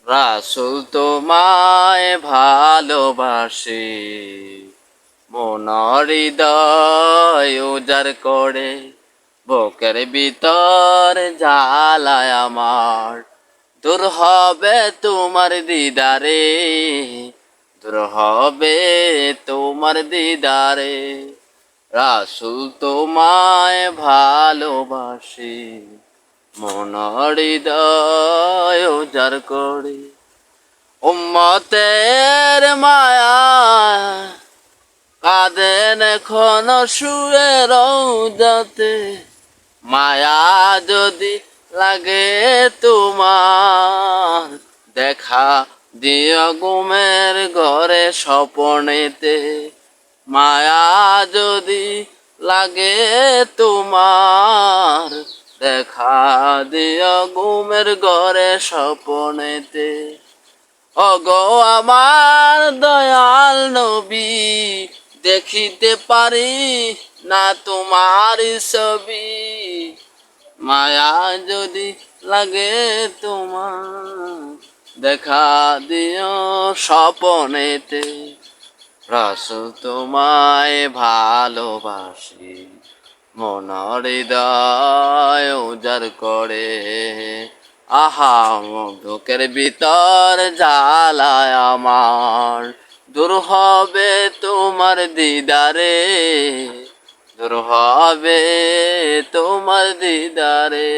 রাসূল তোমায় ভালোবাসে, মন হৃদয় উজাড় করে, বুকের ভিতর জ্বালায় আমার। দূর হবে তোমার দিদারে, দূর হবে তোমার দিদারে। রাসূল তোমায় ভালোবাসে, মন হৃদয় উজাড় করে। উম্মতের মায়া কাঁদেন এখন শুয়ে রওজাতে। মায়া যদি লাগে তোমার, দেখা দিও ঘুমের ঘরে স্বপনেতে। মায়া যদি লাগে তোমার, দেখা দিও ঘুমের ঘরে স্বপনেতে। ওগো আমার দয়াল নবী, দেখিতে পারি না তোমার ছবি। মায়া যদি লাগে তোমার, দেখা দিও স্বপনেতে। রাসূল তোমায় ভালোবাসি, মন হৃদয় উজাড় করে। আহা বুকের ভিতর জ্বালায় আমার। দূর হবে তোমার দিদারে, দূর হবে তোমার দিদারে।